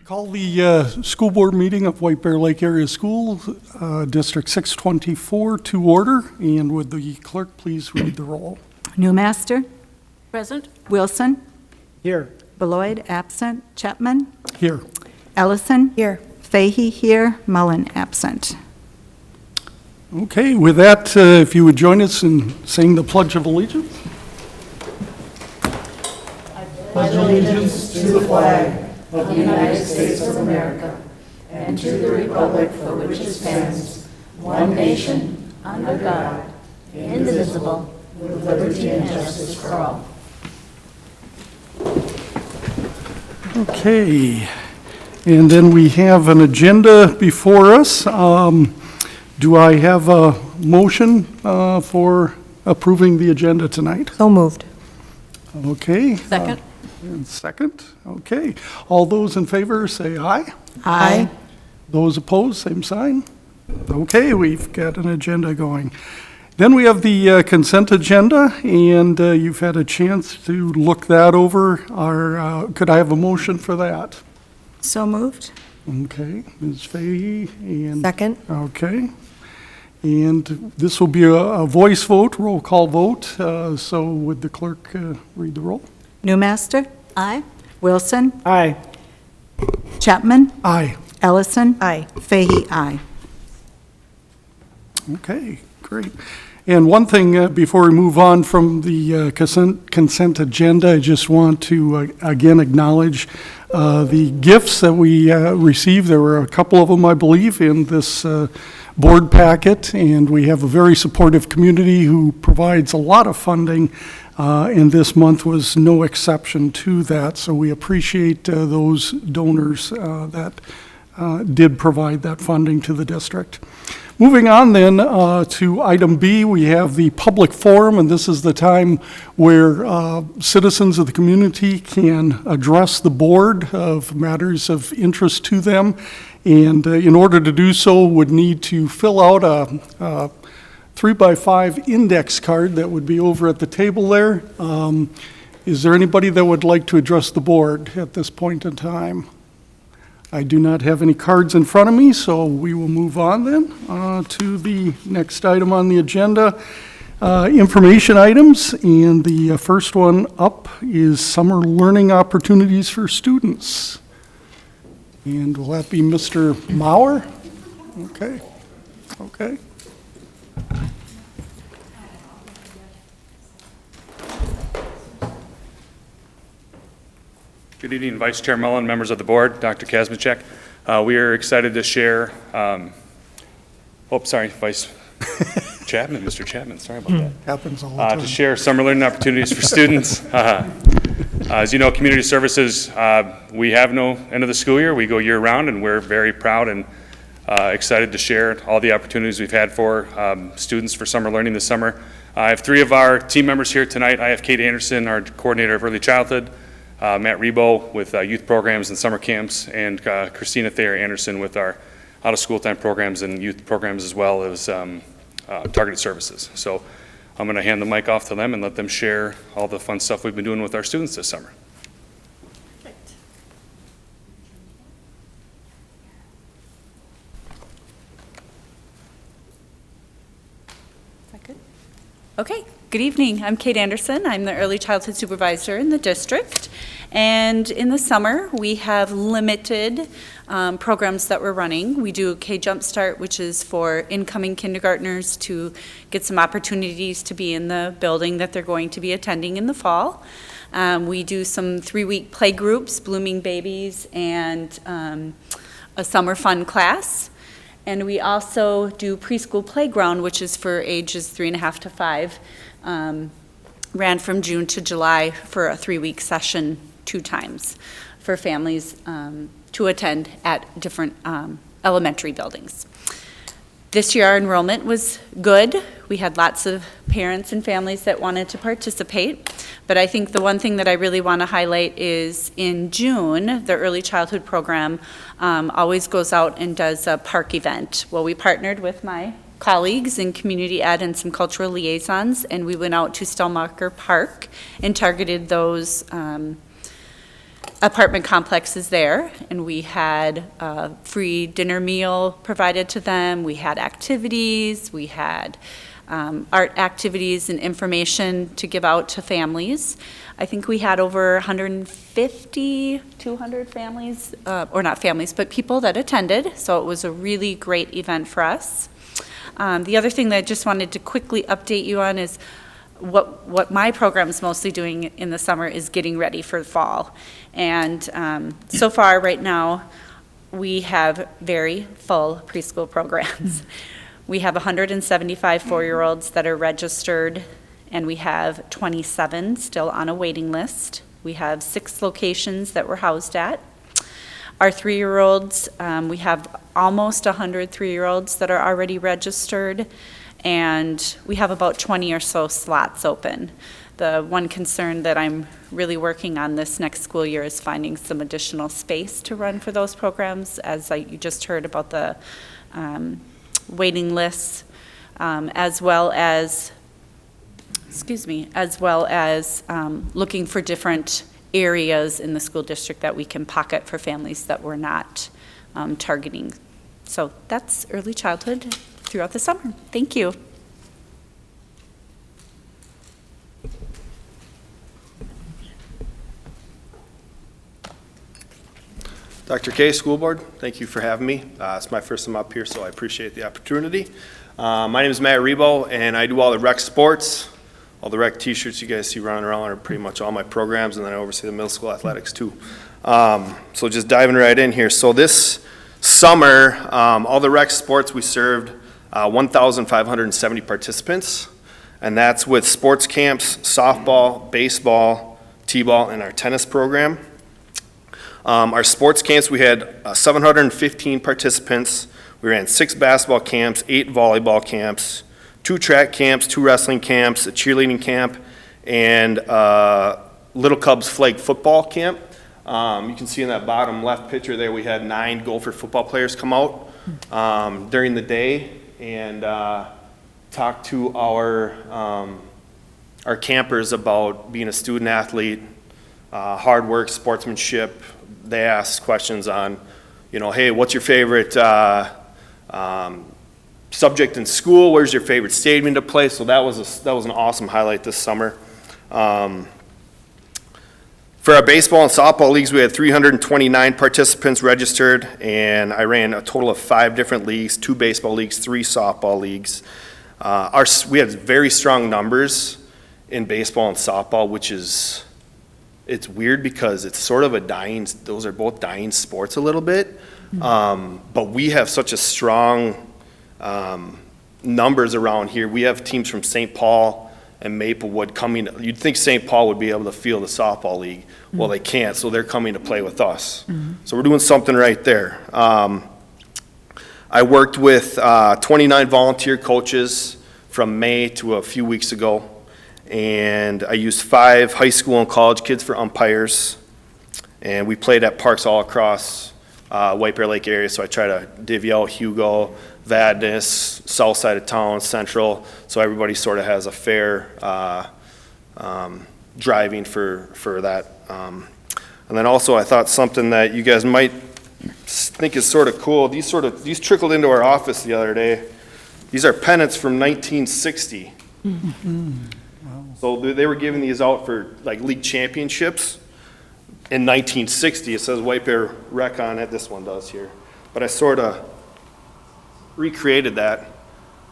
Call the school board meeting of White Bear Lake Area School, District 624 to order. And would the clerk please read the roll? Newmaster, Present. Wilson, Here. Beloit, absent, Chapman, Here. Ellison, Here. Fahey here, Mullen absent. Okay, with that, if you would join us in saying the Pledge of Allegiance. Pledge allegiance to the flag of the United States of America and to the republic for which it stands, one nation, under God, indivisible, with liberty and justice for all. Okay, and then we have an agenda before us. Do I have a motion for approving the agenda tonight? So moved. Okay. Second. And second, okay. All those in favor say aye. Aye. Those opposed, same sign. Okay, we've got an agenda going. Then we have the consent agenda, and you've had a chance to look that over. Could I have a motion for that? So moved. Okay, Ms. Fahey and... Second. Okay. And this will be a voice vote, roll call vote. So would the clerk read the roll? Newmaster, Aye. Wilson, Aye. Chapman, Aye. Ellison, Aye. Fahey, aye. Okay, great. And one thing before we move on from the consent agenda, I just want to again acknowledge the gifts that we received. There were a couple of them, I believe, in this board packet, and we have a very supportive community who provides a lot of funding, and this month was no exception to that. So we appreciate those donors that did provide that funding to the district. Moving on then to item B, we have the public forum, and this is the time where citizens of the community can address the board of matters of interest to them. And in order to do so, would need to fill out a 3x5 index card that would be over at the table there. Is there anybody that would like to address the board at this point in time? I do not have any cards in front of me, so we will move on then to the next item on the agenda, information items. And the first one up is summer learning opportunities for students. And will that be Mr. Maurer? Okay, okay. Good evening, Vice Chair Mullen, members of the board, Dr. Kazmicek. We are excited to share, Vice Chapman, Mr. Chapman, sorry about that. Happens all the time. To share summer learning opportunities for students. As you know, community services, we have no end of the school year. We go year round, and we're very proud and excited to share all the opportunities we've had for students for summer learning this summer. I have three of our team members here tonight. I have Kate Anderson, our coordinator of early childhood, Matt Rebo with youth programs and summer camps, and Christina Thayer Anderson with our out-of-school time programs and youth programs, as well as targeted services. So I'm going to hand the mic off to them and let them share all the fun stuff we've been doing with our students this summer. Perfect. Is that good? Okay. Good evening. I'm Kate Anderson. I'm the early childhood supervisor in the district. And in the summer, we have limited programs that we're running. We do K Jumpstart, which is for incoming kindergartners to get some opportunities to be in the building that they're going to be attending in the fall. We do some 3-week play groups, Blooming Babies, and a summer fun class. And we also do preschool playground, which is for ages 3.5 to 5. Ran from June to July for a 3-week session 2 times for families to attend at different elementary buildings. This year our enrollment was good. We had lots of parents and families that wanted to participate, but I think the one thing that I really want to highlight is in June, the early childhood program always goes out and does a park event. Well, we partnered with my colleagues in community ed and some cultural liaisons, and we went out to Stellmacher Park and targeted those apartment complexes there, and we had a free dinner meal provided to them. We had activities, we had art activities and information to give out to families. I think we had over 150, 200 families, or not families, but people that attended, so it was a really great event for us. The other thing that I just wanted to quickly update you on is what my program's mostly doing in the summer is getting ready for fall. And so far, right now, we have very full preschool programs. We have 175 4-year-olds that are registered, and we have 27 still on a waiting list. We have 6 locations that we're housed at. Our 3-year-olds, we have almost 100 3-year-olds that are already registered, and we have about 20 or so slots open. The one concern that I'm really working on this next school year is finding some additional space to run for those programs, as you just heard about the waiting lists, as well as looking for different areas in the school district that we can pocket for families that we're not targeting. So that's early childhood throughout the summer. Thank you. Dr. K, School Board, thank you for having me. It's my first time up here, so I appreciate the opportunity. My name is Matt Rebo, and I do all the rec sports. All the rec t-shirts you guys see running around are pretty much all my programs, and then I oversee the middle school athletics too. So just diving right in here. So this summer, all the rec sports, we served 1,570 participants, and that's with sports camps, softball, baseball, t-ball, and our tennis program. Our sports camps, we had 715 participants. We ran 6 basketball camps, 8 volleyball camps, 2 track camps, 2 wrestling camps, a cheerleading camp, and Little Cubs flag football camp. You can see in that bottom left picture there, we had 9 Gopher football players come out during the day and talk to our campers about being a student athlete, hard work, sportsmanship. They asked questions on, hey, what's your favorite subject in school? Where's your favorite stadium to play? So that was an awesome highlight this summer. For our baseball and softball leagues, we had 329 participants registered, and I ran a total of 5 different leagues, 2 baseball leagues, 3 softball leagues. We had very strong numbers in baseball and softball, which is, it's weird because it's sort of those are both dying sports a little bit. But we have such a strong numbers around here. We have teams from St. Paul and Maplewood coming. You'd think St. Paul would be able to field the softball league. Well, they can't, so they're coming to play with us. So we're doing something right there. I worked with 29 volunteer coaches from May to a few weeks ago, and I used 5 high school and college kids for umpires, and we played at parks all across White Bear Lake area, so I try to divvy out Hugo, Vadnais, south side of town, central, so everybody sort of has a fair driving for that. And then also I thought something that you guys might think is sort of cool, these trickled into our office the other day. These are pennants from 1960. So they were giving these out for like league championships in 1960. It says White Bear Rec on it. This one does here. But I sort of recreated that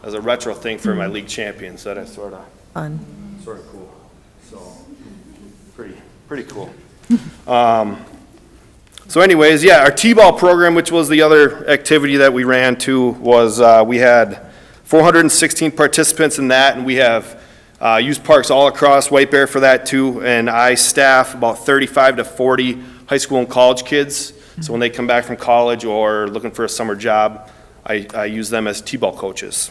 as a retro thing for my league champions. That is sort of cool. So pretty cool. So anyways, yeah, our T-ball program, which was the other activity that we ran to, was we had 416 participants in that, and we have youth parks all across White Bear for that too, and I staff about 35 to 40 high school and college kids. So when they come back from college or looking for a summer job, I use them as T-ball coaches.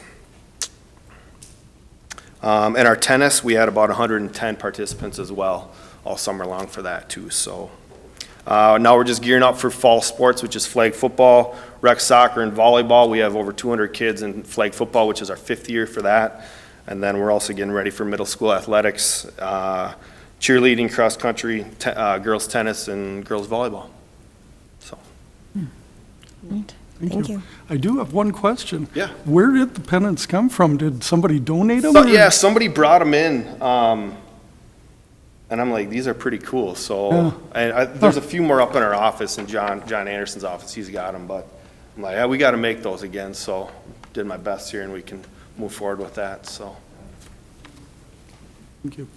And our tennis, we had about 110 participants as well, all summer long for that too. So now we're just gearing up for fall sports, which is flag football, rec soccer, and volleyball. We have over 200 kids in flag football, which is our 5th year for that. And then we're also getting ready for middle school athletics. cheerleading, cross-country, girls tennis, and girls volleyball. So, Thank you. I do have one question. Yeah. Where did the pennants come from? Did somebody donate them? so or- yeah, somebody brought them in, and I'm like, these are pretty cool. So, Yeah. and there's a few more up in our office, in John Anderson's office. He's got them, but I'm like, yeah, we got to make those again. So, did my best here, and we can move forward with that. So, Thank you.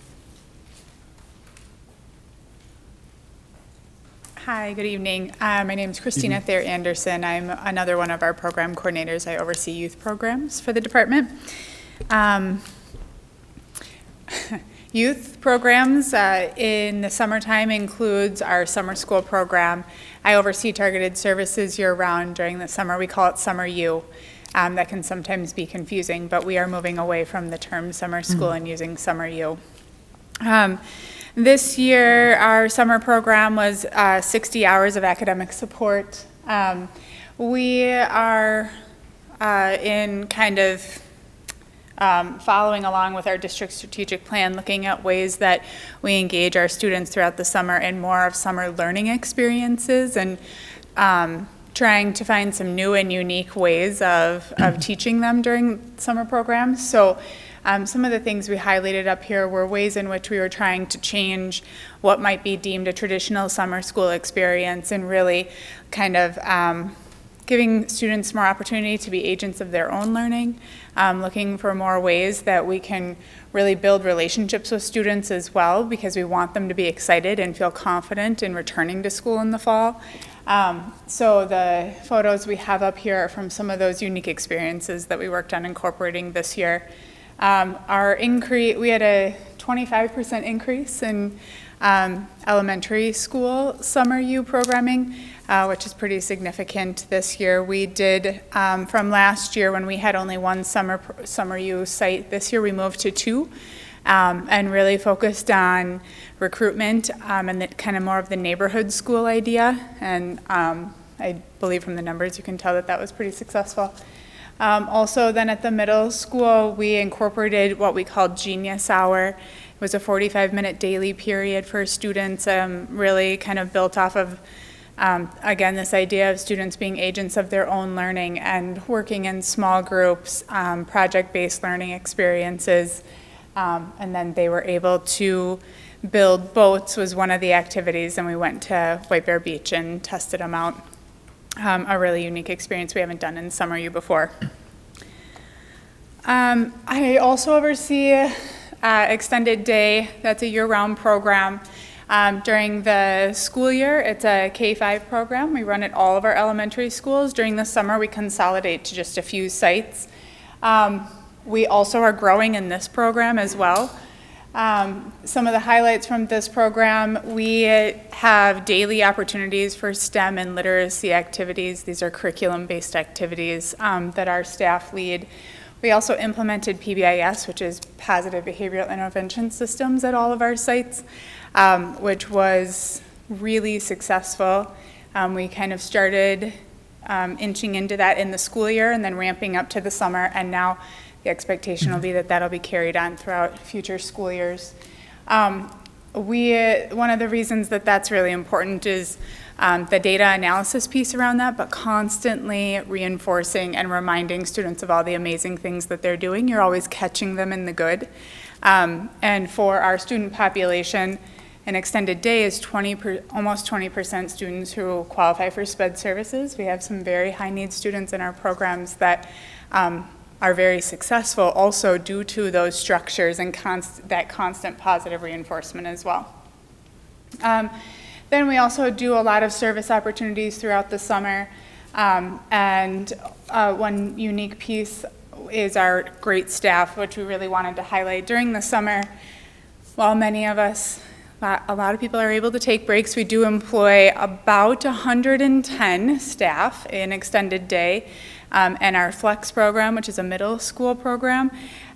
Hi, good evening. My name is Christina Thayer Anderson. I'm another one of our program coordinators. I oversee youth programs for the department. Youth programs in the summertime includes our summer school program. I oversee targeted services year-round during the summer. We call it Summer U. That can sometimes be confusing, but we are moving away from the term summer school and using Summer U. This year, our summer program was 60 hours of academic support. We are in kind of following along with our district strategic plan, looking at ways that we engage our students throughout the summer in more of summer learning experiences and trying to find some new and unique ways of teaching them during summer programs. So some of the things we highlighted up here were ways in which we were trying to change what might be deemed a traditional summer school experience and really kind of giving students more opportunity to be agents of their own learning, looking for more ways that we can really build relationships with students as well, because we want them to be excited and feel confident in returning to school in the fall. So the photos we have up here are from some of those unique experiences that we worked on incorporating this year. Our increase, we had a 25% increase in elementary school summer U programming, which is pretty significant this year. We did, from last year when we had only one summer U site, this year we moved to 2, and really focused on recruitment and the, kind of more of the neighborhood school idea. And I believe from the numbers you can tell that that was pretty successful. Also then at the middle school, we incorporated what we called Genius Hour. It was a 45-minute daily period for students, really kind of built off of, again, this idea of students being agents of their own learning and working in small groups, project-based learning experiences. And then they were able to build boats was one of the activities, and we went to White Bear Beach and tested them out. A really unique experience we haven't done in Summer U before. I also oversee Extended Day. That's a year-round program. During the school year, it's a K-5 program. We run at all of our elementary schools. During the summer, we consolidate to just a few sites. We also are growing in this program as well. Some of the highlights from this program, we have daily opportunities for STEM and literacy activities. These are curriculum-based activities that our staff lead. We also implemented PBIS, which is Positive Behavioral Intervention Systems, at all of our sites, which was really successful. We kind of started inching into that in the school year and then ramping up to the summer, and now the expectation will be that that'll be carried on throughout future school years. One of the reasons that that's really important is the data analysis piece around that, but constantly reinforcing and reminding students of all the amazing things that they're doing. You're always catching them in the good. And for our student population, an extended day is almost 20% students who qualify for SPED services. We have some very high need students in our programs that are very successful also due to those structures and that constant positive reinforcement as well. Then we also do a lot of service opportunities throughout the summer. And one unique piece is our great staff, which we really wanted to highlight. During the summer, while many of us, a lot of people are able to take breaks, we do employ about 110 staff in Extended Day and our Flex program, which is a middle school program,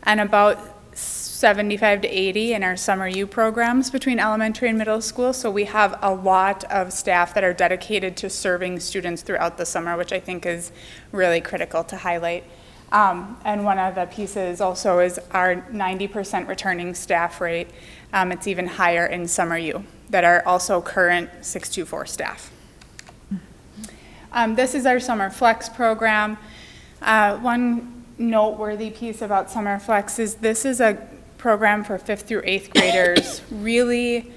and about 75 to 80 in our Summer U programs between elementary and middle school. So we have a lot of staff that are dedicated to serving students throughout the summer, which I think is really critical to highlight. And one of the pieces also is our 90% returning staff rate. It's even higher in Summer U that are also current 624 staff. This is our Summer Flex program. One noteworthy piece about Summer Flex is this is a program for 5th through 8th graders, really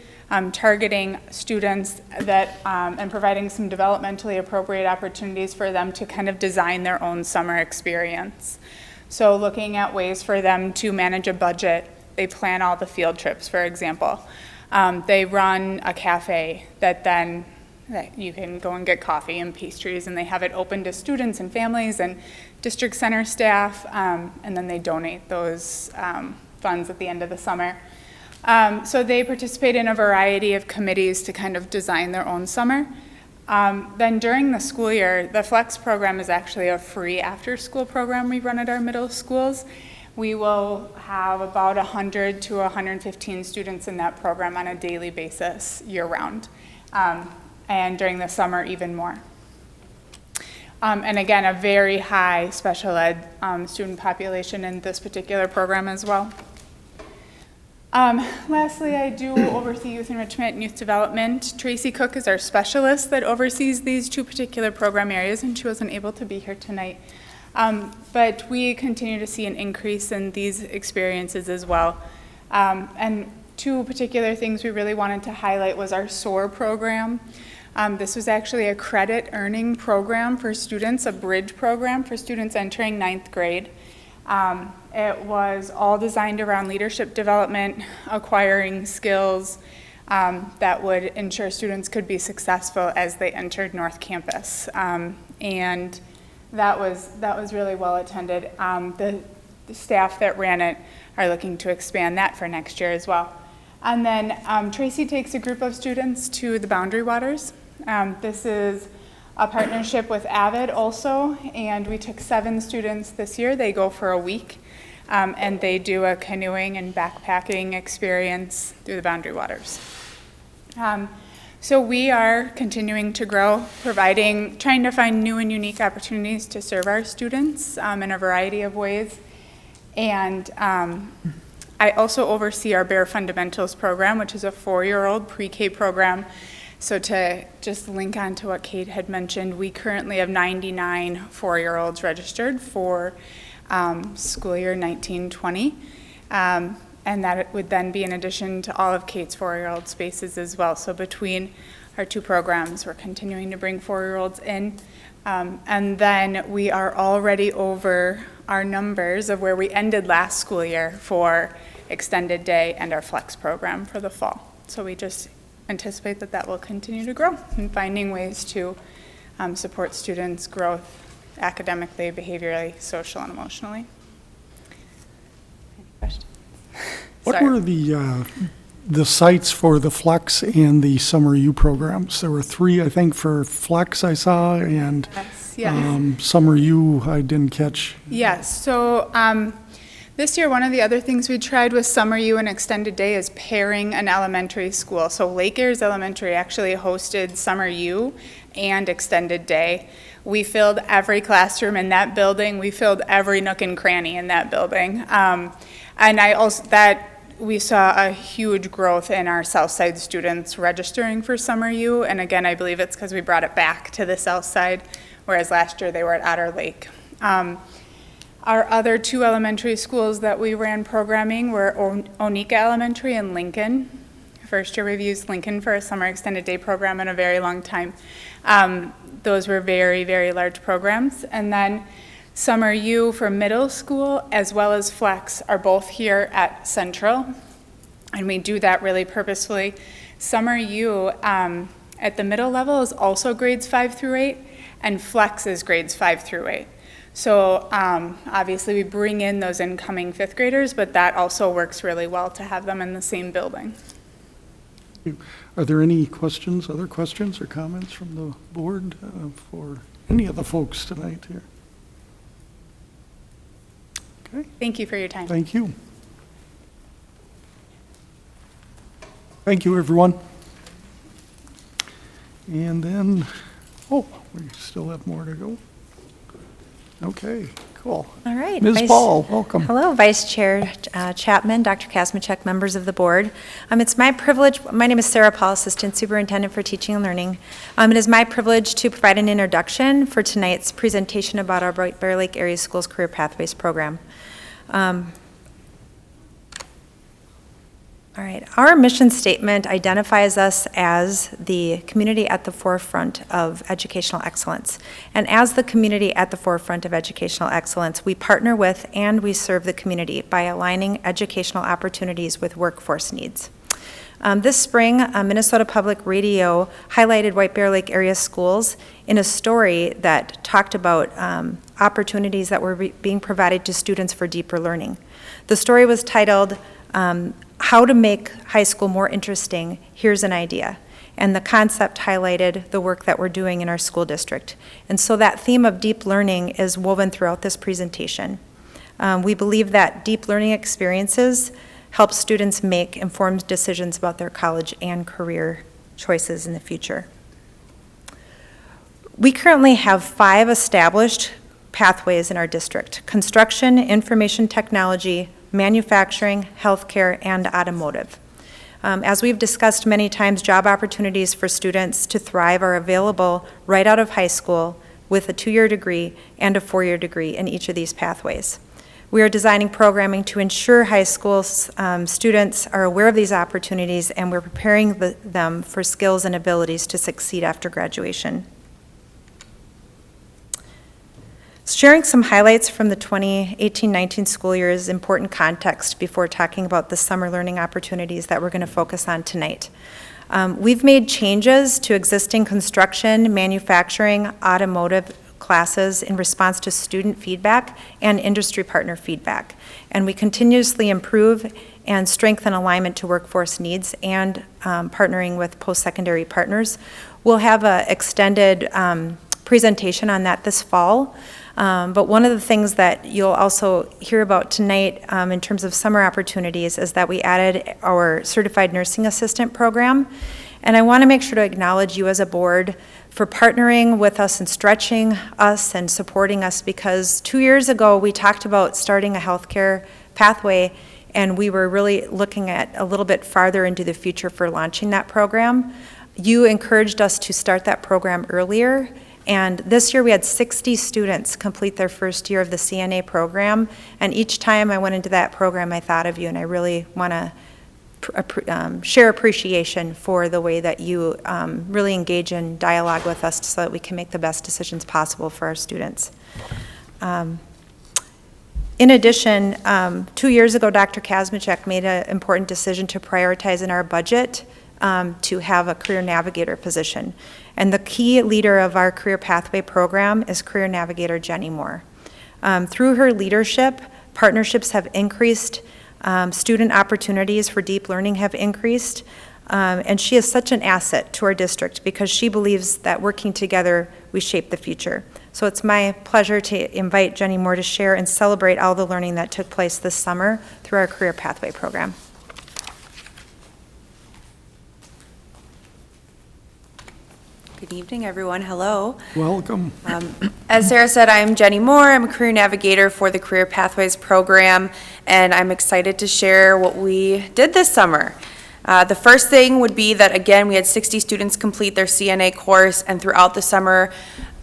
targeting students that, and providing some developmentally appropriate opportunities for them to kind of design their own summer experience. So looking at ways for them to manage a budget, they plan all the field trips, for example. They run a cafe that you can go and get coffee and pastries, and they have it open to students and families and district center staff, and then they donate those funds at the end of the summer. So they participate in a variety of committees to kind of design their own summer. Then during the school year, the Flex program is actually a free after-school program we run at our middle schools. We will have about 100 to 115 students in that program on a daily basis year-round, and during the summer even more. And again, a very high special ed student population in this particular program as well. Lastly, I do oversee youth enrichment and youth development. Tracy Cook is our specialist that oversees these two particular program areas, and she wasn't able to be here tonight. But we continue to see an increase in these experiences as well. And two particular things we really wanted to highlight was our SOAR program. This was actually a credit earning program for students, a bridge program for students entering 9th grade. It was all designed around leadership development, acquiring skills that would ensure students could be successful as they entered North Campus. And that was really well attended. The staff that ran it are looking to expand that for next year as well. And then Tracy takes a group of students to the Boundary Waters. This is a partnership with Avid also, and we took 7 students this year. They go for a week, and they do a canoeing and backpacking experience through the Boundary Waters. So we are continuing to grow, trying to find new and unique opportunities to serve our students in a variety of ways. And I also oversee our Bare Fundamentals program, which is a 4-year-old pre-K program. So to just link on to what Kate had mentioned, we currently have 99 4-year-olds registered for school year 1920. And that would then be in addition to all of Kate's 4-year-old spaces as well. So between our two programs, we're continuing to bring 4-year-olds in. And then we are already over our numbers of where we ended last school year for extended day and our Flex program for the fall. So we just anticipate that will continue to grow and finding ways to support students' growth academically, behaviorally, social, and emotionally. Any questions? What Sorry. were the sites for the Flex and the Summer U programs? There were 3, I think, for Flex I saw, and Yes. Summer U I didn't catch. Yes, so this year, one of the other things we tried with Summer U and Extended Day is pairing an elementary school. So Lake Ayres Elementary actually hosted Summer U and Extended Day. We filled every classroom in that building. We filled every nook and cranny in that building. And we saw a huge growth in our Southside students registering for Summer U. And again, I believe it's because we brought it back to the Southside, whereas last year they were at Otter Lake. Our other 2 elementary schools that we ran programming were Onika Elementary and Lincoln. First year we've used Lincoln for a summer extended day program in a very long time. Those were very, very large programs. And then Summer U for middle school as well as Flex are both here at Central. And we do that really purposefully. Summer U at the middle level is also grades 5 through 8, and Flex is grades 5 through 8. So obviously we bring in those incoming 5th graders, but that also works really well to have them in the same building. Are there any questions, other questions or comments from the board for any of the folks tonight here? Okay, Thank you for your time. thank you. Thank you, everyone. And then, we still have more to go. Okay, Cool. All right. Ms. Ball, welcome. Hello, Vice Chair Chapman, Dr. Kazmierczak, members of the board. It's my privilege, my name is Sarah Paul, Assistant Superintendent for Teaching and Learning. It is my privilege to provide an introduction for tonight's presentation about our White Bear Lake Area Schools Career Pathways program. All right, our mission statement identifies us as the community at the forefront of educational excellence. And as the community at the forefront of educational excellence, we partner with and we serve the community by aligning educational opportunities with workforce needs. This spring, Minnesota Public Radio highlighted White Bear Lake area schools in a story that talked about opportunities that were being provided to students for deeper learning. The story was titled, How to Make High School More Interesting, Here's an Idea. And the concept highlighted the work that we're doing in our school district. And so that theme of deep learning is woven throughout this presentation. We believe that deep learning experiences help students make informed decisions about their college and career choices in the future. We currently have 5 established pathways in our district: construction, information technology, manufacturing, healthcare, and automotive. As we've discussed many times, job opportunities for students to thrive are available right out of high school with a 2-year degree and a 4-year degree in each of these pathways. We are designing programming to ensure high school students are aware of these opportunities, and we're preparing them for skills and abilities to succeed after graduation. Sharing some highlights from the 2018-19 school year is important context before talking about the summer learning opportunities that we're going to focus on tonight. We've made changes to existing construction, manufacturing, automotive classes in response to student feedback and industry partner feedback. And we continuously improve and strengthen alignment to workforce needs and partnering with post-secondary partners. We'll have an extended presentation on that this fall. But one of the things that you'll also hear about tonight in terms of summer opportunities is that we added our Certified Nursing Assistant program. And I want to make sure to acknowledge you as a board for partnering with us and stretching us and supporting us, because 2 years ago we talked about starting a healthcare pathway, and we were really looking at a little bit farther into the future for launching that program. You encouraged us to start that program earlier. And this year we had 60 students complete their first year of the CNA program. And each time I went into that program, I thought of you, and I really want to share appreciation for the way that you really engage in dialogue with us so that we can make the best decisions possible for our students. In addition, 2 years ago, Dr. Kazmierczak made an important decision to prioritize in our budget to have a career navigator position. And the key leader of our career pathway program is career navigator Jenny Moore. Through her leadership, partnerships have increased, student opportunities for deep learning have increased, and she is such an asset to our district because she believes that working together, we shape the future. So it's my pleasure to invite Jenny Moore to share and celebrate all the learning that took place this summer through our career pathway program. Good evening, everyone. Hello. Welcome. As Sarah said, I'm Jenny Moore. I'm a career navigator for the Career Pathways program, and I'm excited to share what we did this summer. The first thing would be that, again, we had 60 students complete their CNA course, and throughout the summer,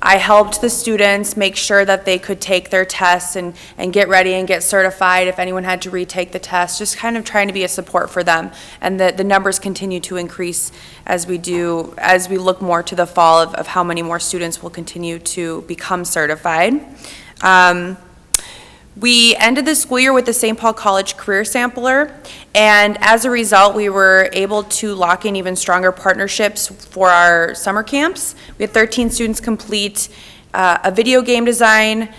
I helped the students make sure that they could take their tests and get ready and get certified if anyone had to retake the test, just kind of trying to be a support for them. And the numbers continue to increase as we look more to the fall of how many more students will continue to become certified. We ended the school year with the St. Paul College Career Sampler, and as a result, we were able to lock in even stronger partnerships for our summer camps. We had 13 students complete a video game design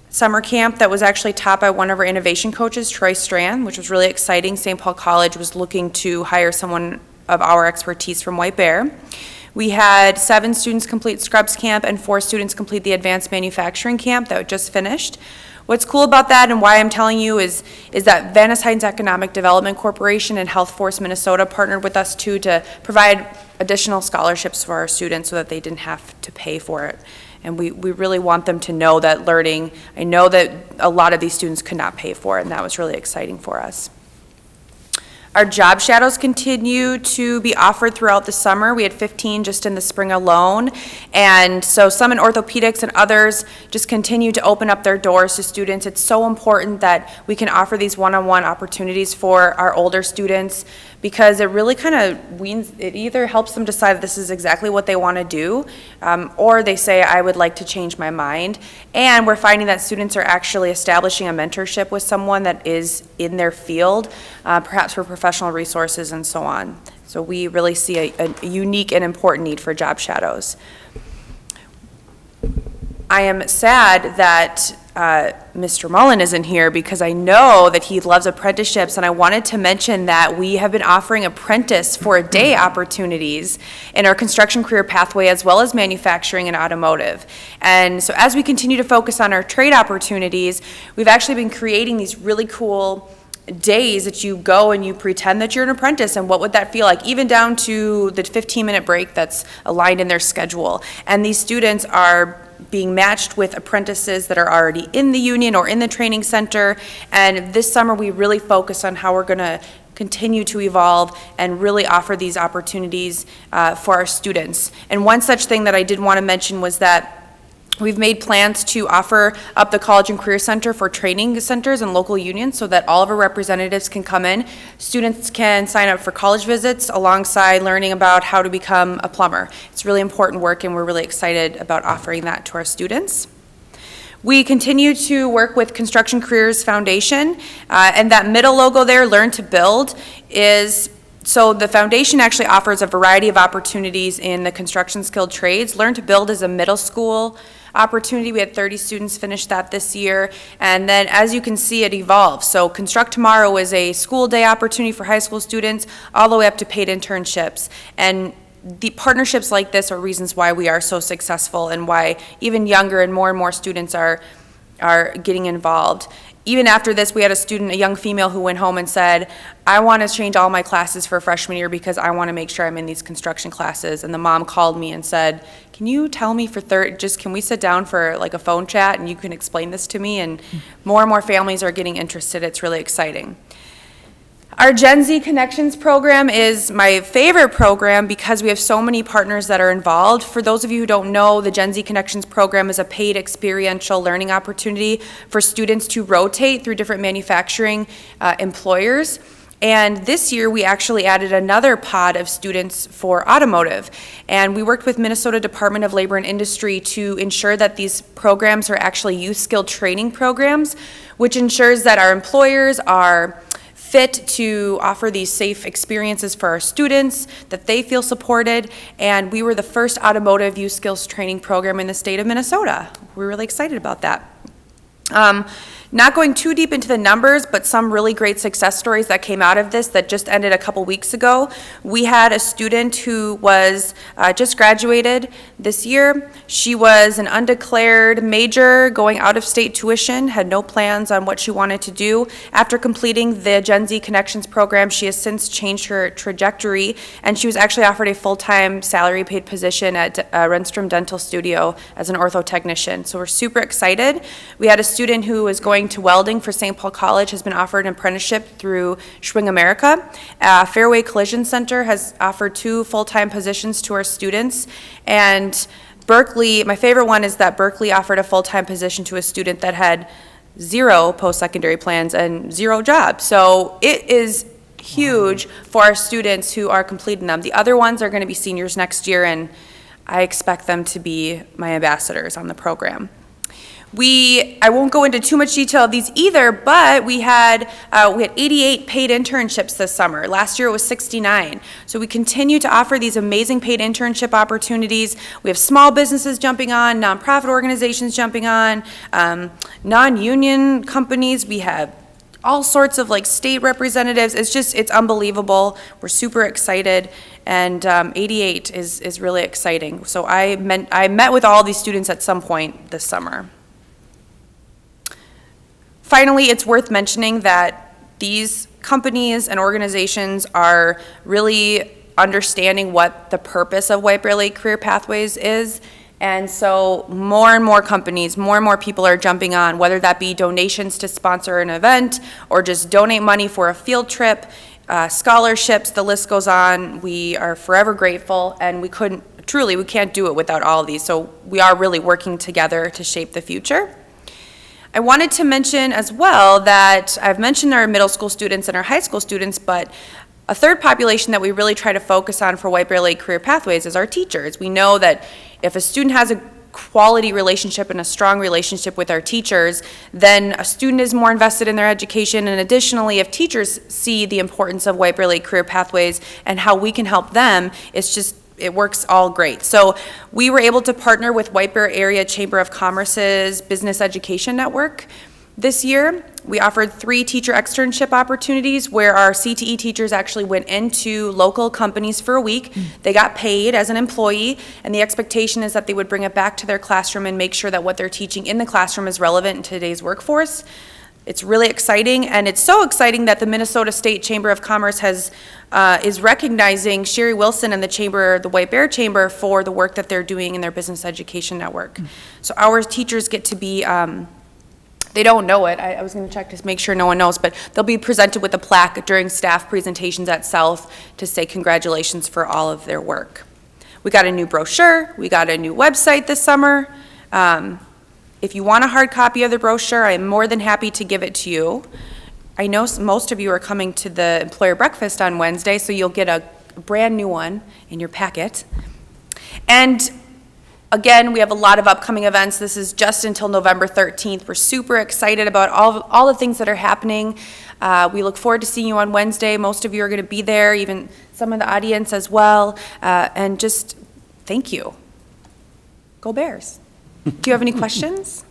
summer camp that was actually taught by one of our innovation coaches, Troy Strand, which was really exciting. St. Paul College was looking to hire someone of our expertise from White Bear. We had 7 students complete Scrubs Camp and 4 students complete the Advanced Manufacturing Camp that just finished. What's cool about that and why I'm telling you is that Venice Heights Economic Development Corporation and Health Force Minnesota partnered with us too to provide additional scholarships for our students so that they didn't have to pay for it. And we really want them to know that learning, I know that a lot of these students could not pay for it, and that was really exciting for us. Our job shadows continue to be offered throughout the summer. We had 15 just in the spring alone. And so some in orthopedics and others just continue to open up their doors to students. It's so important that we can offer these one-on-one opportunities for our older students, because it really kind of weans, it either helps them decide this is exactly what they want to do, or they say, I would like to change my mind. And we're finding that students are actually establishing a mentorship with someone that is in their field, perhaps for professional resources and so on. So we really see a unique and important need for job shadows. I am sad that Mr. Mullen isn't here, because I know that he loves apprenticeships, and I wanted to mention that we have been offering apprentice for a day opportunities in our construction career pathway, as well as manufacturing and automotive. And so as we continue to focus on our trade opportunities, we've actually been creating these really cool days that you go and you pretend that you're an apprentice, and what would that feel like, even down to the 15-minute break that's aligned in their schedule. And these students are being matched with apprentices that are already in the union or in the training center. And this summer we really focus on how we're going to continue to evolve and really offer these opportunities for our students. And one such thing that I did want to mention was that we've made plans to offer up the College and Career Center for training centers and local unions, so that all of our representatives can come in. Students can sign up for college visits alongside learning about how to become a plumber. It's really important work, and we're really excited about offering that to our students. We continue to work with Construction Careers Foundation, and that middle logo there, Learn to Build, is so the foundation actually offers a variety of opportunities in the construction skilled trades. Learn to Build is a middle school opportunity. We had 30 students finish that this year. And then as you can see, it evolves. So Construct Tomorrow is a school day opportunity for high school students, all the way up to paid internships. And the partnerships like this are reasons why we are so successful, and why even younger and more students are getting involved. Even after this, we had a student, a young female, who went home and said, I want to change all my classes for freshman year because I want to make sure I'm in these construction classes. And the mom called me and said, can you tell me can we sit down for like a phone chat and you can explain this to me? And more families are getting interested. It's really exciting. Our Gen Z Connections program is my favorite program because we have so many partners that are involved. For those of you who don't know, the Gen Z Connections program is a paid experiential learning opportunity for students to rotate through different manufacturing employers. And this year, we actually added another pod of students for automotive. And we worked with Minnesota Department of Labor and Industry to ensure that these programs are actually youth skilled training programs, which ensures that our employers are fit to offer these safe experiences for our students, that they feel supported. And we were the first automotive youth skills training program in the state of Minnesota. We're really excited about that. Not going too deep into the numbers, but some really great success stories that came out of this that just ended a couple weeks ago. We had a student who was just graduated this year. She was an undeclared major going out of state tuition, had no plans on what she wanted to do. After completing the Gen Z Connections program, she has since changed her trajectory, and she was actually offered a full-time salary paid position at Renstrom Dental Studio as an ortho technician. So we're super excited. We had a student who was going to welding for St. Paul College, has been offered an apprenticeship through Schwing America. Fairway Collision Center has offered 2 full-time positions to our students. And Berkeley, my favorite one is that Berkeley offered a full-time position to a student that had 0 post-secondary plans and 0 jobs. So it is huge for our students who are completing them. The other ones are going to be seniors next year, and I expect them to be my ambassadors on the program. I won't go into too much detail of these either, but we had 88 paid internships this summer. Last year it was 69. So we continue to offer these amazing paid internship opportunities. We have small businesses jumping on, nonprofit organizations jumping on, non-union companies. We have all sorts of like state representatives. It's unbelievable. We're super excited. And 88 is really exciting. So I met with all these students at some point this summer. Finally, it's worth mentioning that these companies and organizations are really understanding what the purpose of White Bear Lake Career Pathways is, And so more and more companies, more and more people are jumping on, whether that be donations to sponsor an event or just donate money for a field trip, scholarships, the list goes on. We are forever grateful, and we can't do it without all of these. So we are really working together to shape the future. I wanted to mention as well that I've mentioned our middle school students and our high school students, but a third population that we really try to focus on for White Bear Lake Career Pathways is our teachers. We know that if a student has a quality relationship and a strong relationship with our teachers, then a student is more invested in their education. And additionally, if teachers see the importance of White Bear Lake Career Pathways and how we can help them, it works all great. So we were able to partner with White Bear Area Chamber of Commerce's Business Education Network. This year, we offered 3 teacher externship opportunities where our CTE teachers actually went into local companies for a week. They got paid as an employee, and the expectation is that they would bring it back to their classroom and make sure that what they're teaching in the classroom is relevant in today's workforce. It's really exciting, and it's so exciting that the Minnesota State Chamber of Commerce is recognizing Sherry Wilson and the White Bear Chamber for the work that they're doing in their business education network. So our teachers get to be they don't know it. I was going to check to make sure no one knows, but they'll be presented with a plaque during staff presentations at South to say congratulations for all of their work. We got a new brochure. We got a new website this summer. If you want a hard copy of the brochure, I'm more than happy to give it to you. I know most of you are coming to the employer breakfast on Wednesday, so you'll get a brand new one in your packet. And again, we have a lot of upcoming events. This is just until November 13th. We're super excited about all the things that are happening. We look forward to seeing you on Wednesday. Most of you are going to be there, even some of the audience as well. And just thank you. Go Bears. Do you have any questions?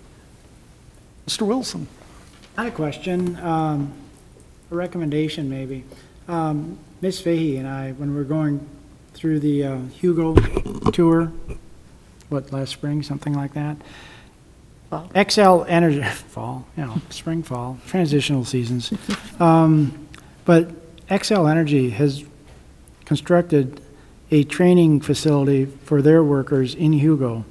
Mr. Wilson? I had a question, a recommendation maybe. Ms. Fahey and I, when we were going through the Hugo tour, last spring, something like that? Fall. XL Energy, fall, spring, fall, transitional seasons. But XL Energy has constructed a training facility for their workers in Hugo.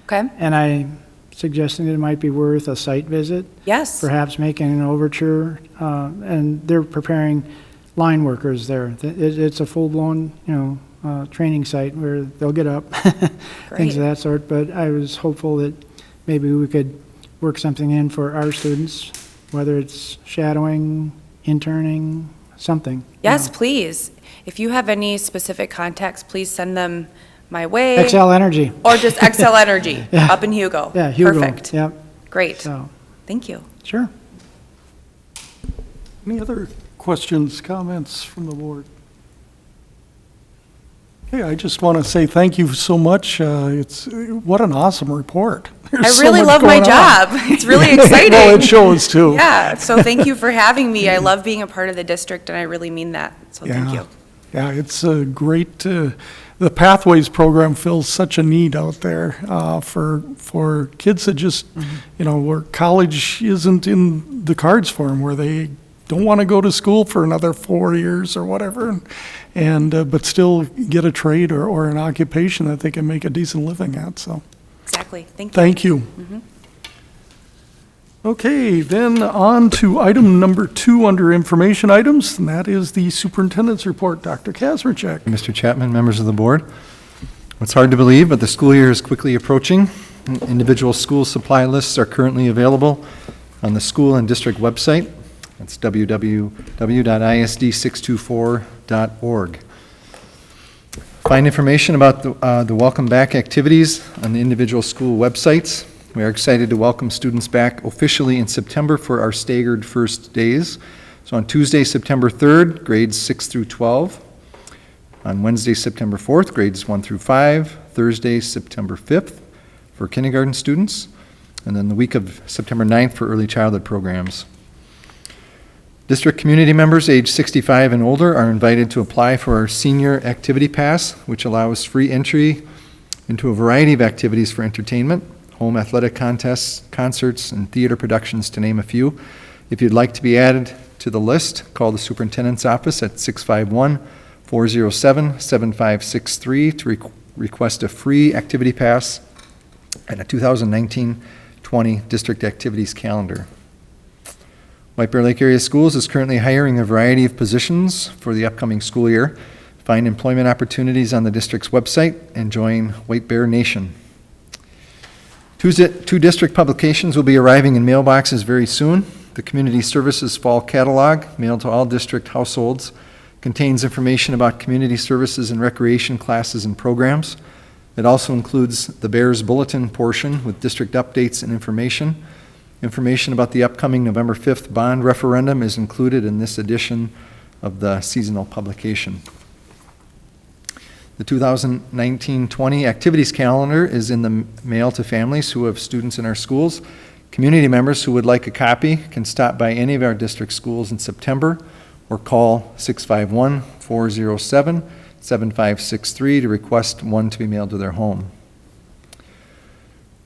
Okay. And I'm suggesting that it might be worth a site visit. Yes. Perhaps making an overture, and they're preparing line workers there. It's a full-blown, training site where they'll get up, things of that sort. But I was hopeful that maybe we could work something in for our students, whether it's shadowing, interning, something. Yes, please. If you have any specific contacts, please send them my way. XL Energy. Or just XL Energy Yeah. up in Hugo. Yeah, Hugo. Perfect. Yep. Great. So, Thank you. sure. Any other questions, comments from the board? Okay, I just want to say thank you so much. What an awesome report. There's I so really much love my going on. job. It's really exciting. Well, it shows too. Yeah, so thank you for having me. I love being a part of the district, and I really mean that, so thank you. Yeah, it's a great, the Pathways program fills such a need out there for kids that just, where college isn't in the cards for them, where they don't want to go to school for another 4 years or whatever, but still get a trade or an occupation that they can make a decent living at, so. Exactly, thank you. Thank you. Okay, then on to item number 2 under information items, and that is the superintendent's report. Dr. Kazmierczak. Mr. Chapman, members of the board. It's hard to believe, but the school year is quickly approaching. Individual school supply lists are currently available on the school and district website. That's www.isd624.org. Find information about the Welcome Back activities on the individual school websites. We are excited to welcome students back officially in September for our staggered first days. So on Tuesday, September 3rd, grades 6 through 12. On Wednesday, September 4th, grades 1 through 5. Thursday, September 5th for kindergarten students. And then the week of September 9th for early childhood programs. District community members age 65 and older are invited to apply for our Senior Activity Pass, which allows free entry into a variety of activities for entertainment, home athletic contests, concerts, and theater productions, to name a few. If you'd like to be added to the list, call the superintendent's office at 651-407-7563 to request a free activity pass and a 2019-20 district activities calendar. White Bear Lake Area Schools is currently hiring a variety of positions for the upcoming school year. Find employment opportunities on the district's website and join White Bear Nation. Two district publications will be arriving in mailboxes very soon. The Community Services Fall Catalog, mailed to all district households, contains information about community services and recreation classes and programs. It also includes the Bears Bulletin portion with district updates and information. Information about the upcoming November 5th bond referendum is included in this edition of the seasonal publication. The 2019-20 activities calendar is in the mail to families who have students in our schools. Community members who would like a copy can stop by any of our district schools in September or call 651-407-7563 to request one to be mailed to their home.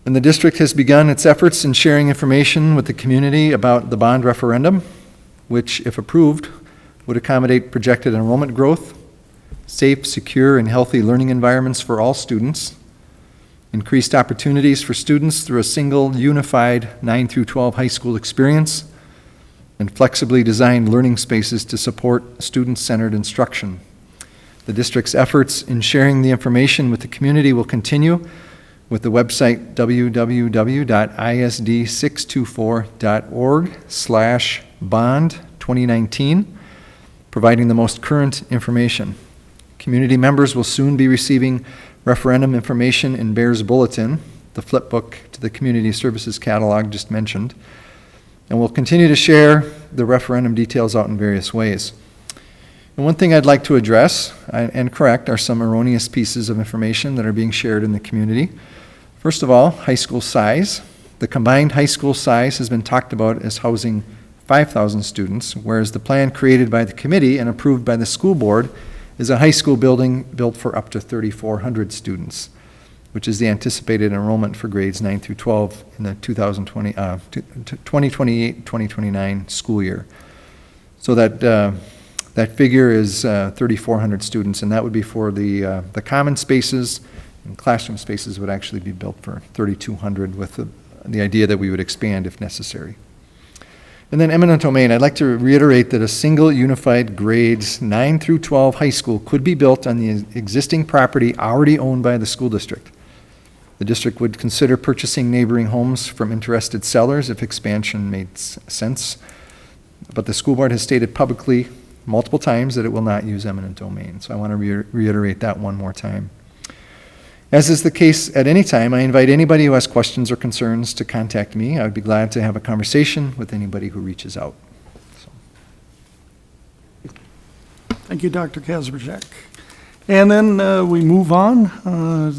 And the district has begun its efforts in sharing information with the community about the bond referendum, which, if approved, would accommodate projected enrollment growth, safe, secure, and healthy learning environments for all students, increased opportunities for students through a single unified 9 through 12 high school experience, and flexibly designed learning spaces to support student-centered instruction. The district's efforts in sharing the information with the community will continue with the website www.isd624.org/bond2019, providing the most current information. Community members will soon be receiving referendum information in Bears Bulletin, the flip book to the Community Services Catalog just mentioned, and we'll continue to share the referendum details out in various ways. And one thing I'd like to address and correct are some erroneous pieces of information that are being shared in the community. First of all, high school size. The combined high school size has been talked about as housing 5,000 students, whereas the plan created by the committee and approved by the school board is a high school building built for up to 3,400 students, which is the anticipated enrollment for grades 9 through 12 in the 2028-2029 school year. So that figure is 3,400 students, and that would be for the common spaces, and classroom spaces would actually be built for 3,200 with the idea that we would expand if necessary. And then eminent domain, I'd like to reiterate that a single unified grades 9 through 12 high school could be built on the existing property already owned by the school district. The district would consider purchasing neighboring homes from interested sellers if expansion made sense. But the school board has stated publicly multiple times that it will not use eminent domain. So I want to reiterate that one more time. As is the case at any time, I invite anybody who has questions or concerns to contact me. I would be glad to have a conversation with anybody who reaches out. Thank you, Dr. Kazmierczak. And then we move on,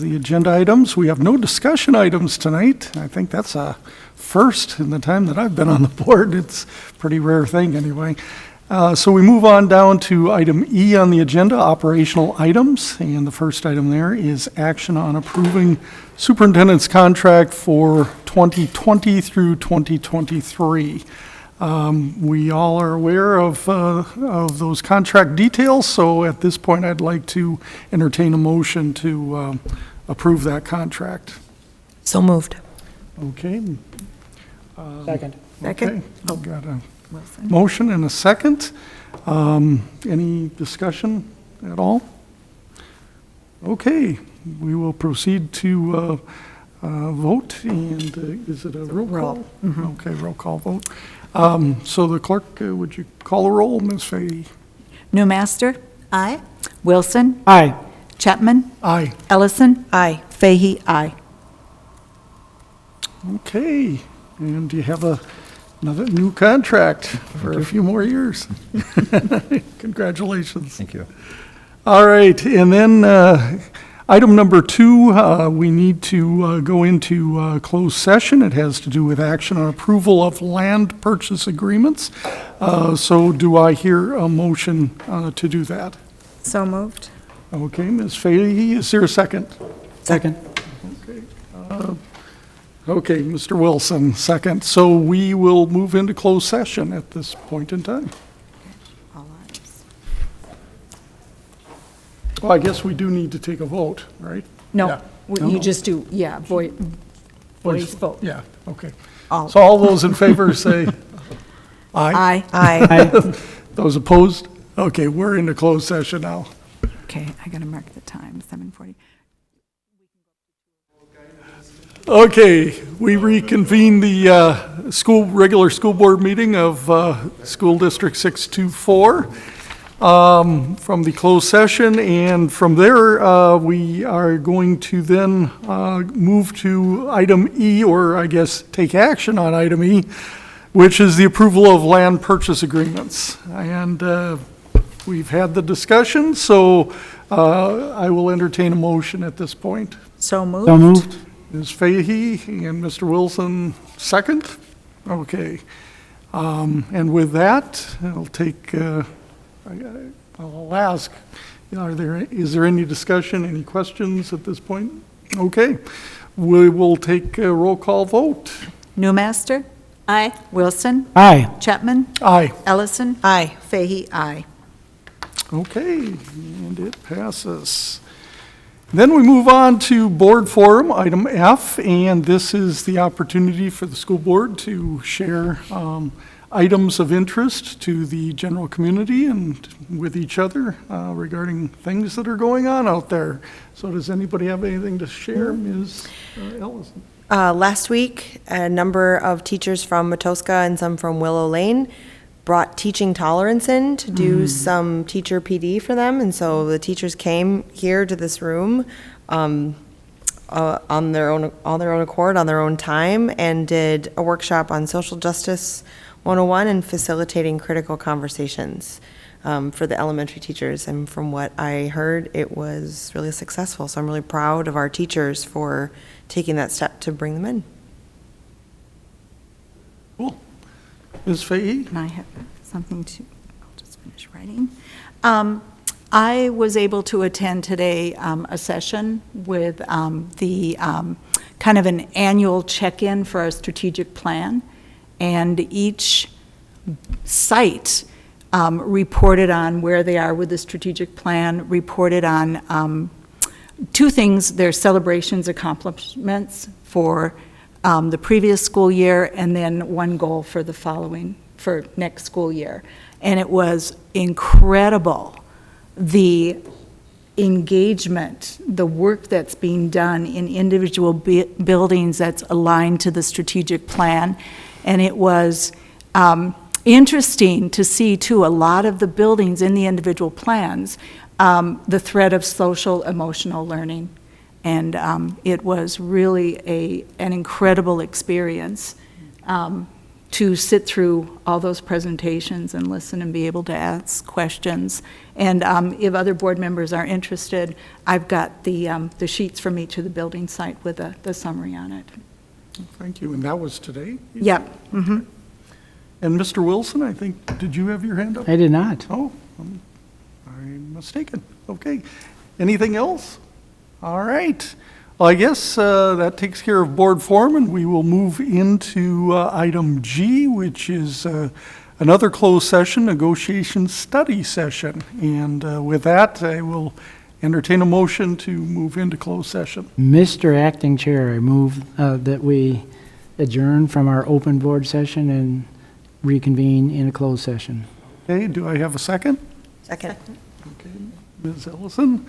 the agenda items. We have no discussion items tonight. I think that's a first in the time that I've been on the board. It's a pretty rare thing anyway. So we move on down to item E on the agenda, operational items. And the first item there is action on approving superintendent's contract for 2020 through 2023. We all are aware of those contract details, so at this point, I'd like to entertain a motion to approve that contract. So moved. Okay. Second. Okay, I've got a motion and a second. Any discussion at all? Okay, we will proceed to vote, and is it a roll call? Okay, roll call vote. So the clerk, would you call the roll, Ms. Fahey? Newmaster? Aye. Wilson? Aye. Chapman? Aye. Ellison? Aye. Fahey? Aye. Okay, and you have another new contract for a few more years. Congratulations. Thank you. All right, and then item number 2, we need to go into closed session. It has to do with action on approval of land purchase agreements. So do I hear a motion to do that? So moved. Okay, Ms. Fahey, is there a second? Second. Okay, Mr. Wilson, second. So we will move into closed session at this point in time. Well, I guess we do need to take a vote, right? No, Yeah. you just do, Voice vote. Yeah, okay. All. So all those in favor say aye. Aye. Aye. Those opposed? Okay, we're into closed session now. Okay, I gotta mark the time, 7:40. Okay, we reconvene the regular school board meeting of School District 624 from the closed session, and from there, we are going to then move to item E, or I guess take action on item E, which is the approval of land purchase agreements. And we've had the discussion, so I will entertain a motion at this point. So moved. So moved. Ms. Fahey and Mr. Wilson, second? Okay. And with that, I'll ask, is there any discussion, any questions at this point? Okay. We will take a roll call vote. Newmaster? Aye. Wilson? Aye. Chapman? Aye. Ellison? Aye. Fahey? Aye. Okay, and it passes. Then we move on to board forum, item F, and this is the opportunity for the school board to share items of interest to the general community and with each other regarding things that are going on out there. So does anybody have anything to share, Ms. Ellison? Last week, a number of teachers from Matoska and some from Willow Lane brought Teaching Tolerance in to do some teacher PD for them, and so the teachers came here to this room on their own accord, on their own time, and did a workshop on Social Justice 101 and facilitating critical conversations for the elementary teachers. And from what I heard, it was really successful. So I'm really proud of our teachers for taking that step to bring them in. Cool. Ms. Fahey? And I have something to, I'll just finish writing. I was able to attend today a session with the kind of an annual check-in for our strategic plan, and each site reported on where they are with the strategic plan, reported on two things: their celebrations, accomplishments for the previous school year, and then one goal for for next school year. And it was incredible, the engagement, the work that's being done in individual buildings that's aligned to the strategic plan. And it was interesting to see, too, a lot of the buildings in the individual plans, the thread of social emotional learning. And it was really an incredible experience to sit through all those presentations and listen and be able to ask questions. And if other board members are interested, I've got the sheets from each of the building site with the summary on it. Thank you. And that was today? Yep. Mm-hmm. And Mr. Wilson, I think, did you have your hand up? I did not. Oh, I'm mistaken. Okay. Anything else? All right. Well, I guess that takes care of board forum, and we will move into item G, which is another closed session, negotiation study session. And with that, I will entertain a motion to move into closed session. Mr. Acting Chair, I move that we adjourn from our open board session and reconvene in a closed session. Okay, do I have a second? Second. Okay, Ms. Ellison.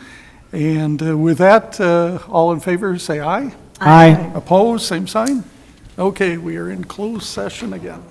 And with that, all in favor, say aye. Aye. Opposed, same sign. Okay, we are in closed session again.